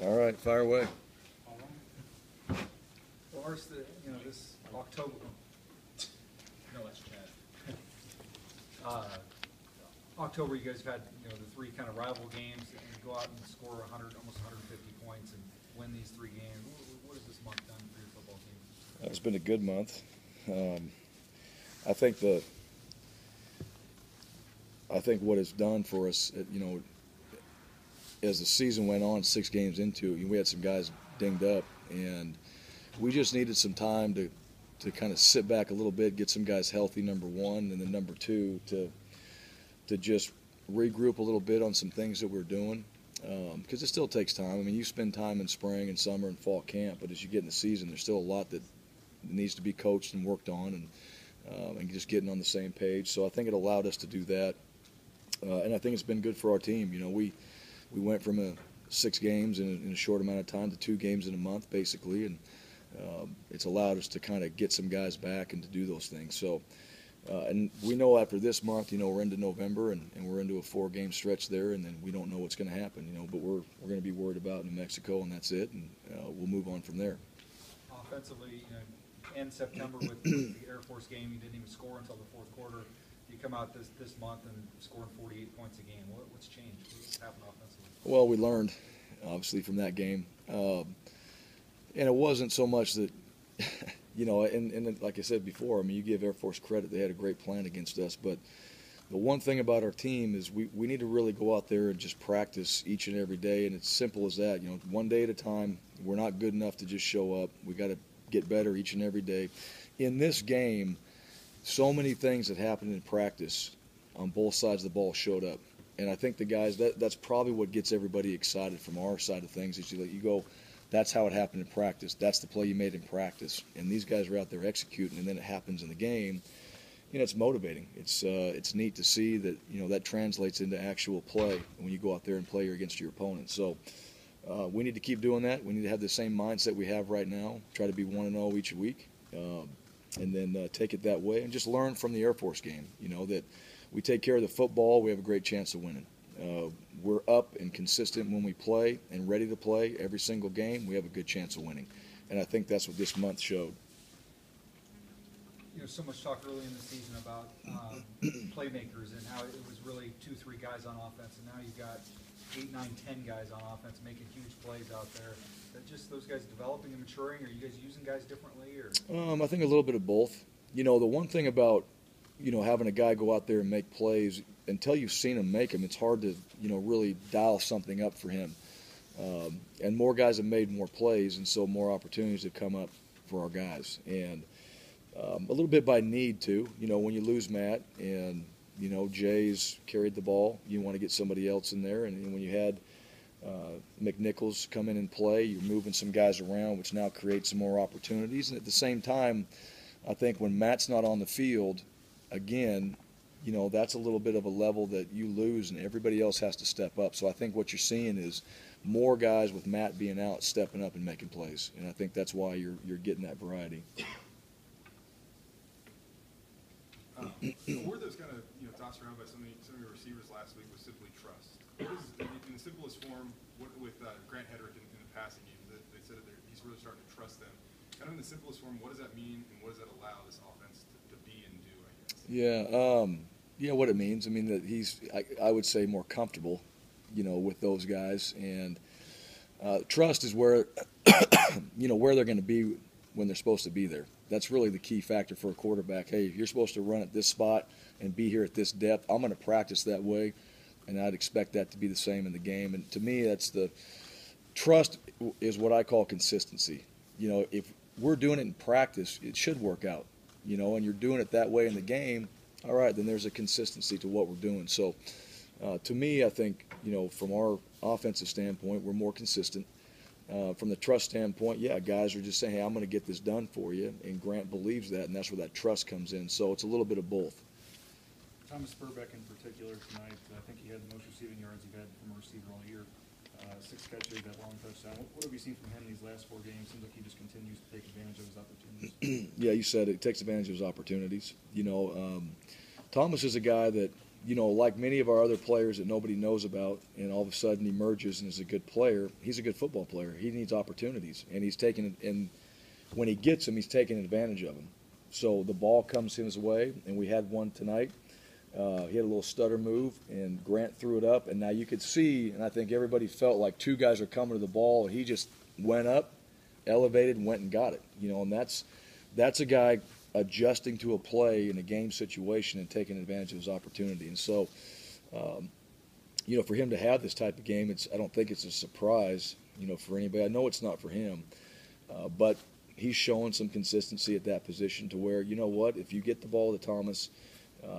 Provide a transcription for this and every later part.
All right, fire away. All right. Well, ours, this October. No, that's Chad. October, you guys have had the three kind of rival games, and you go out and score 100, almost 150 points, and win these three games. What has this month done for your football team? It's been a good month. I think what it's done for us, as the season went on, 6 games into it, we had some guys dinged up, and we just needed some time to kind of sit back a little bit, get some guys healthy, number one, and then number two, to just regroup a little bit on some things that we're doing, because it still takes time. I mean, you spend time in spring and summer and fall camp, but as you get in the season, there's still a lot that needs to be coached and worked on, and just getting on the same page. So I think it allowed us to do that, and I think it's been good for our team. We went from 6 games in a short amount of time to 2 games in a month, basically, and it's allowed us to kind of get some guys back and to do those things. So, and we know after this month, we're into November, and we're into a 4-game stretch there, and then we don't know what's going to happen, but we're going to be worried about New Mexico, and that's it, and we'll move on from there. Offensively, in September with the Air Force game, you didn't even score until the fourth quarter. You come out this month and scoring 48 points a game. What's changed? What's happened offensively? Well, we learned, obviously, from that game. And it wasn't so much that, and like I said before, I mean, you give Air Force credit. They had a great plan against us. But the one thing about our team is we need to really go out there and just practice each and every day. And it's simple as that. One day at a time. We're not good enough to just show up. We got to get better each and every day. In this game, so many things that happened in practice on both sides of the ball showed up. And I think the guys, that's probably what gets everybody excited from our side of things, is you go, that's how it happened in practice. That's the play you made in practice. And these guys are out there executing, and then it happens in the game. It's motivating. It's neat to see that, that translates into actual play when you go out there and play against your opponent. So we need to keep doing that. We need to have the same mindset we have right now, try to be 1-0 each week, and then take it that way and just learn from the Air Force game, that we take care of the football, we have a great chance of winning. We're up and consistent when we play and ready to play every single game, we have a good chance of winning. And I think that's what this month showed. So much talk early in the season about playmakers and how it was really 2-3 guys on offense, and now you've got 8, 9, 10 guys on offense making huge plays out there. That just those guys developing and maturing? Are you guys using guys differently? Or I think a little bit of both. The one thing about having a guy go out there and make plays, until you've seen him make them, it's hard to really dial something up for him. And more guys have made more plays, and so more opportunities have come up for our guys. And a little bit by need too. When you lose Matt and Jay's carried the ball, you want to get somebody else in there. And when you had McNichols come in and play, you're moving some guys around, which now creates some more opportunities. And at the same time, I think when Matt's not on the field, again, that's a little bit of a level that you lose, and everybody else has to step up. So I think what you're seeing is more guys with Matt being out stepping up and making plays, and I think that's why you're getting that variety. Were those kind of tossed around by some of your receivers last week was simply trust. What is, in the simplest form, with Grant Hedrick in the passing game, they said that he's really starting to trust them. Kind of in the simplest form, what does that mean, and what does that allow this offense to be and do, I guess? Yeah, what it means. I mean, that he's, I would say, more comfortable, with those guys. And trust is where, where they're going to be when they're supposed to be there. That's really the key factor for a quarterback. Hey, if you're supposed to run at this spot and be here at this depth, I'm going to practice that way, and I'd expect that to be the same in the game. And to me, that's the trust is what I call consistency. If we're doing it in practice, it should work out, and you're doing it that way in the game, all right, then there's a consistency to what we're doing. So to me, I think, from our offensive standpoint, we're more consistent. From the trust standpoint, yeah, guys are just saying, hey, I'm going to get this done for you, and Grant believes that, and that's where that trust comes in. So it's a little bit of both. Thomas Spurbeck in particular tonight, I think he had the most receiving yards you've had from a receiver all year. 6 catches, that long touchdown. What have you seen from him these last 4 games? Seems like he just continues to take advantage of his opportunities. Yeah, you said it. Takes advantage of his opportunities. Thomas is a guy that, you know, like many of our other players that nobody knows about, and all of a sudden emerges and is a good player, he's a good football player. He needs opportunities, and he's taking it, and when he gets them, he's taking advantage of them. So the ball comes his way, and we had one tonight. He had a little stutter move, and Grant threw it up, and now you could see, and I think everybody felt like two guys are coming to the ball, and he just went up, elevated, and went and got it. You know, and that's a guy adjusting to a play in a game situation and taking advantage of his opportunity. And so, you know, for him to have this type of game, I don't think it's a surprise, you know, for anybody. I know it's not for him, but he's showing some consistency at that position to where, you know what, if you get the ball to Thomas,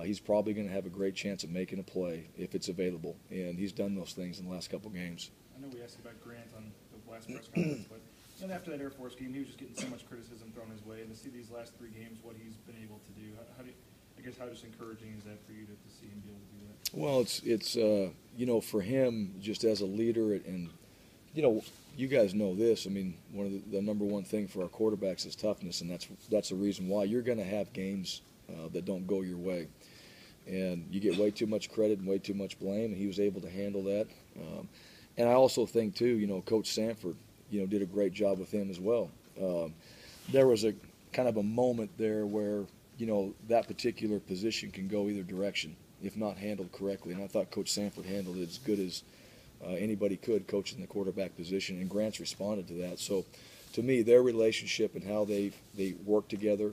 he's probably going to have a great chance of making a play if it's available. And he's done those things in the last couple games. I know we asked about Grant on the last press conference, but you know, after that Air Force game, he was just getting so much criticism thrown his way, and to see these last 3 games, what he's been able to do, how just encouraging is that for you to see him be able to do that? Well, it's you know, for him, just as a leader, and you know, you guys know this. I mean, one of the number one thing for our quarterbacks is toughness, and that's the reason why you're going to have games that don't go your way, and you get way too much credit and way too much blame, and he was able to handle that. And I also think too, you know, Coach Sanford, you know, did a great job with him as well. There was a kind of a moment there where, you know, that particular position can go either direction if not handled correctly. And I thought Coach Sanford handled it as good as anybody could, coaching the quarterback position, and Grant's responded to that. So to me, their relationship and how they work together,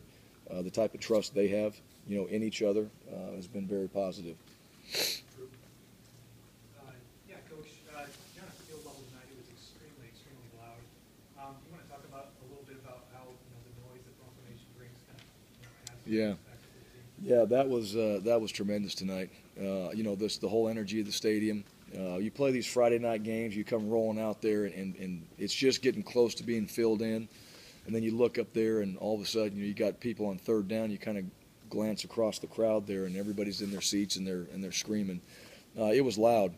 the type of trust they have, you know, in each other has been very positive. Yeah, Coach, down at the field level tonight, it was extremely, extremely loud. You want to talk about a little bit about how, you know, the noise that Bronco Nation brings kind of, you know, has Yeah. an effect with the team? Yeah, that was tremendous tonight. You know, the whole energy of the stadium. You play these Friday night games, you come rolling out there, and it's just getting close to being filled in. And then you look up there, and all of a sudden, you got people on third down. You kind of glance across the crowd there, and everybody's in their seats and they're screaming. It was loud,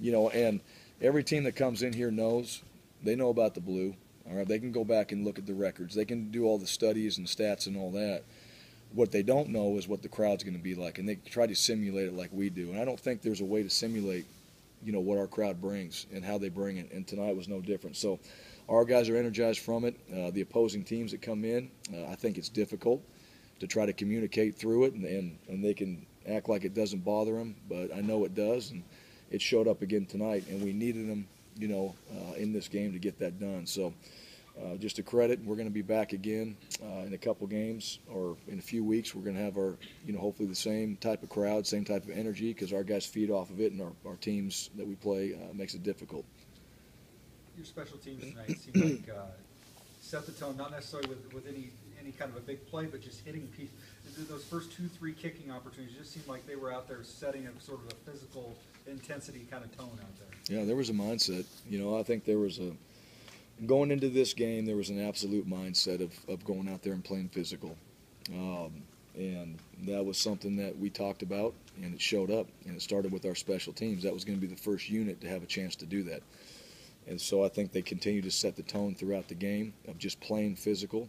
you know. And every team that comes in here knows they know about the blue. All right, they can go back and look at the records. They can do all the studies and stats and all that. What they don't know is what the crowd's going to be like, and they try to simulate it like we do. And I don't think there's a way to simulate, you know, what our crowd brings and how they bring it. And tonight was no different. So our guys are energized from it. The opposing teams that come in, I think it's difficult to try to communicate through it, and they can act like it doesn't bother them, but I know it does, and it showed up again tonight, and we needed them, you know, in this game to get that done. So just a credit. We're going to be back again in a couple games, or in a few weeks. We're going to have our, you know, hopefully the same type of crowd, same type of energy, because our guys feed off of it, and our teams that we play makes it difficult. Your special teams tonight seem like set the tone, not necessarily with any kind of a big play, but just hitting people. Those first 2-3 kicking opportunities just seemed like they were out there setting a sort of a physical intensity kind of tone out there. Yeah, there was a mindset. You know, I think there was going into this game, there was an absolute mindset of going out there and playing physical. And that was something that we talked about, and it showed up, and it started with our special teams. That was going to be the first unit to have a chance to do that. And so I think they continue to set the tone throughout the game of just playing physical.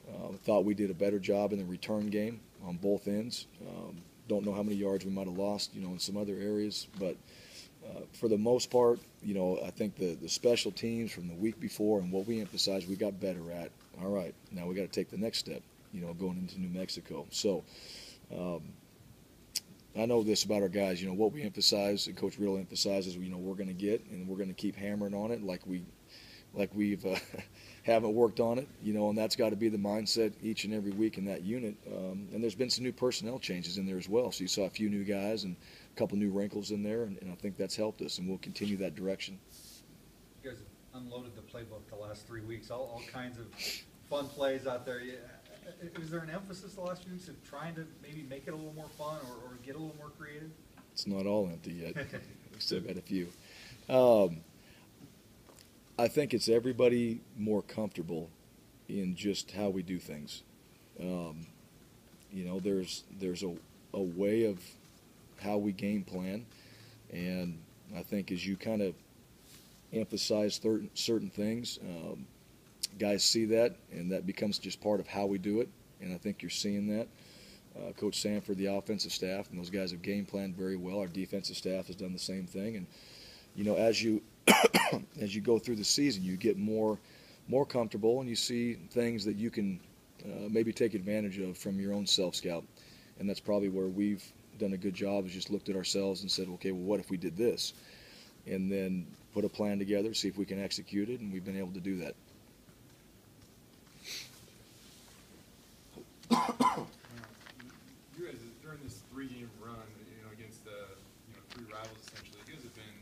I thought we did a better job in the return game on both ends. Don't know how many yards we might have lost, you know, in some other areas. But for the most part, you know, I think the special teams from the week before and what we emphasized, we got better at. All right, now we got to take the next step, you know, going into New Mexico. So I know this about our guys, you know, what we emphasize, and Coach Riddle emphasizes, you know, we're going to get, and we're going to keep hammering on it like we've haven't worked on it, you know, and that's got to be the mindset each and every week in that unit. And there's been some new personnel changes in there as well. So you saw a few new guys and a couple new wrinkles in there, and I think that's helped us, and we'll continue that direction. You guys have unloaded the playbook the last 3 weeks, all kinds of fun plays out there. Is there an emphasis the last few weeks of trying to maybe make it a little more fun or get a little more creative? It's not all empty yet. We still got a few. I think it's everybody more comfortable in just how we do things. You know, there's a way of how we game plan, and I think as you kind of emphasize certain things, guys see that, and that becomes just part of how we do it, and I think you're seeing that. Coach Sanford, the offensive staff, and those guys have game planned very well. Our defensive staff has done the same thing. And, you know, as you as you go through the season, you get more comfortable, and you see things that you can maybe take advantage of from your own self-scout. And that's probably where we've done a good job, is just looked at ourselves and said, okay, well, what if we did this? And then put a plan together, see if we can execute it, and we've been able to do that. You guys, during this 3-game run, you know, against three rivals essentially, you guys have been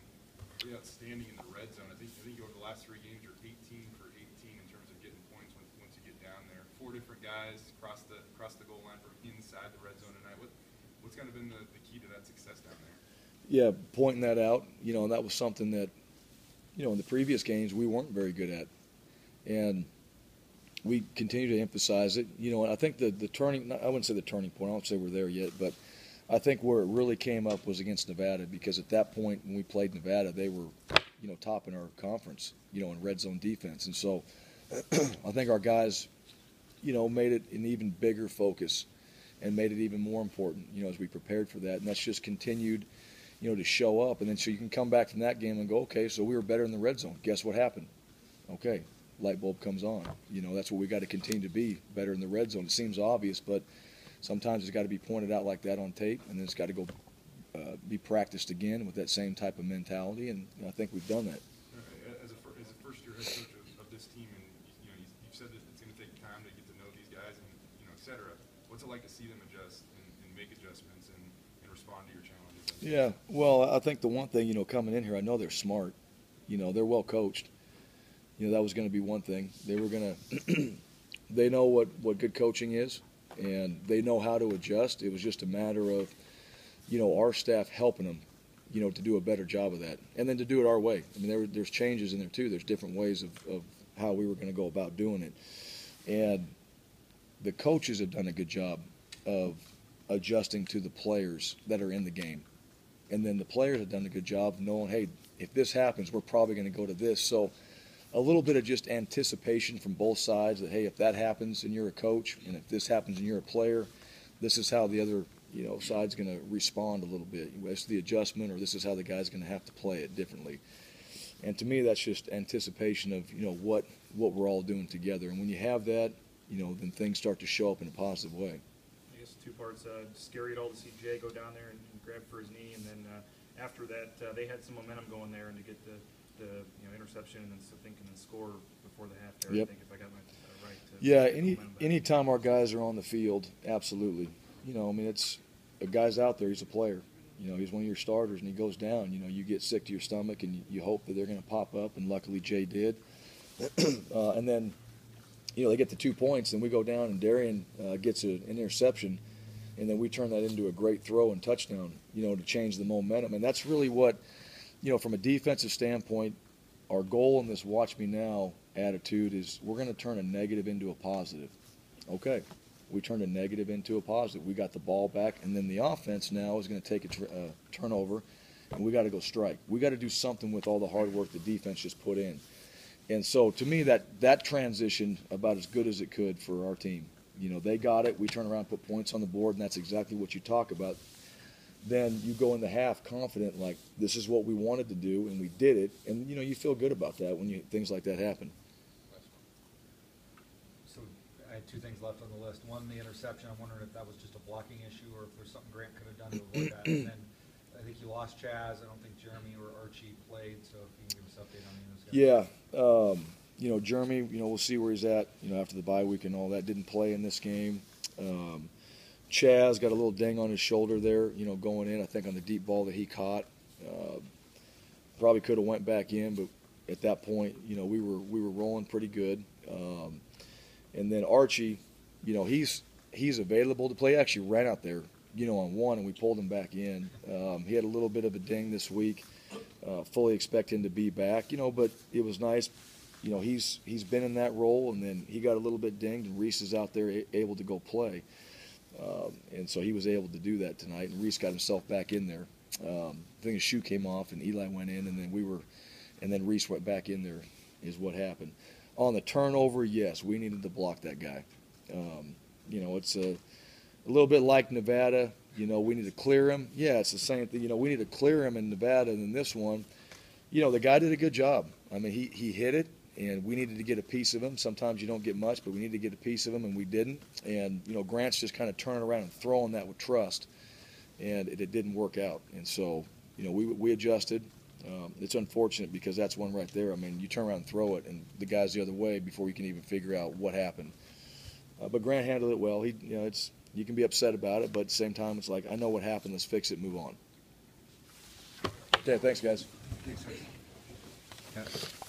pretty outstanding in the red zone. I think over the last 3 games, you're 18 for 18 in terms of getting points once you get down there. 4 different guys across the goal line from inside the red zone tonight. What's kind of been the key to that success down there? Yeah, pointing that out, you know, and that was something that, you know, in the previous games we weren't very good at. And we continue to emphasize it. You know, and I think the turning, I wouldn't say the turning point, I don't say we're there yet, but I think where it really came up was against Nevada, because at that point when we played Nevada, they were, you know, top in our conference, you know, in red zone defense. And so I think our guys, you know, made it an even bigger focus and made it even more important, you know, as we prepared for that. And that's just continued, you know, to show up. And then so you can come back from that game and go, okay, so we were better in the red zone. Guess what happened? Okay, light bulb comes on. You know, that's what we got to continue to be, better in the red zone. It seems obvious, but sometimes it's got to be pointed out like that on tape, and then it's got to go be practiced again with that same type of mentality, and I think we've done that. As a first-year head coach of this team, and you know, you've said that it's going to take time to get to know these guys, and you know, et cetera. What's it like to see them adjust and make adjustments and respond to your challenges? Yeah, well, I think the one thing, you know, coming in here, I know they're smart. You know, they're well coached. You know, that was going to be one thing. They were going to – they know what good coaching is, and they know how to adjust. It was just a matter of, you know, our staff helping them, you know, to do a better job of that, and then to do it our way. I mean, there's changes in there, too. There's different ways of how we were going to go about doing it. And the coaches have done a good job of adjusting to the players that are in the game. And then the players have done a good job of knowing, hey, if this happens, we're probably going to go to this. So a little bit of just anticipation from both sides that, hey, if that happens and you're a coach, and if this happens and you're a player, this is how the other, you know, side's going to respond a little bit. This is the adjustment, or this is how the guy's going to have to play it differently. And to me, that's just anticipation of, you know, what we're all doing together. And when you have that, you know, then things start to show up in a positive way. I guess 2 parts. Scary at all to see Jay go down there and grab for his knee, and then after that, they had some momentum going there, and to get the interception and then thinking and score before the half there. Yep. I think if I got my right. Yeah, anytime our guys are on the field, absolutely. You know, I mean, it's a guy's out there. He's a player. You know, he's one of your starters, and he goes down. You know, you get sick to your stomach, and you hope that they're going to pop up, and luckily Jay did. And then, you know, they get the 2 points, and we go down, and Darian gets an interception, and then we turn that into a great throw and touchdown, you know, to change the momentum. And that's really what, you know, from a defensive standpoint, our goal in this watch me now attitude is we're going to turn a negative into a positive. Okay, we turned a negative into a positive. We got the ball back, and then the offense now is going to take a turnover, and we got to go strike. We got to do something with all the hard work the defense just put in. And so to me, that transition about as good as it could for our team. You know, they got it. We turn around, put points on the board, and that's exactly what you talk about. Then you go in the half confident, like, this is what we wanted to do, and we did it. And, you know, you feel good about that when things like that happen. So I had 2 things left on the list. One, the interception. I'm wondering if that was just a blocking issue or if there's something Grant could have done to avoid that. And then I think you lost Chaz. I don't think Jeremy or Archie played, so if you can give us an update on those guys. Yeah. You know, Jeremy, you know, we'll see where he's at, you know, after the bye week and all that. Didn't play in this game. Chaz got a little ding on his shoulder there, you know, going in, I think, on the deep ball that he caught. Probably could have went back in, but at that point, you know, we were rolling pretty good. And then Archie, you know, he's available to play. Actually ran out there, you know, on one, and we pulled him back in. He had a little bit of a ding this week. Fully expect him to be back, you know, but it was nice. You know, he's been in that role, and then he got a little bit dinged, and Reese is out there able to go play. And so he was able to do that tonight, and Reese got himself back in there. I think his shoe came off, and Eli went in, and then Reese went back in there is what happened. On the turnover, yes, we needed to block that guy. You know, it's a little bit like Nevada. You know, we need to clear him. Yeah, it's the same thing. You know, we need to clear him in Nevada, and in this one, you know, the guy did a good job. I mean, he hit it, and we needed to get a piece of him. Sometimes you don't get much, but we needed to get a piece of him, and we didn't. And, you know, Grant's just kind of turning around and throwing that with trust, and it didn't work out. And so, you know, we adjusted. It's unfortunate because that's one right there. I mean, you turn around and throw it, and the guy's the other way before you can even figure out what happened. But Grant handled it well. You know, you can be upset about it, but at the same time, it's like, I know what happened. Let's fix it, move on. Okay, thanks, guys.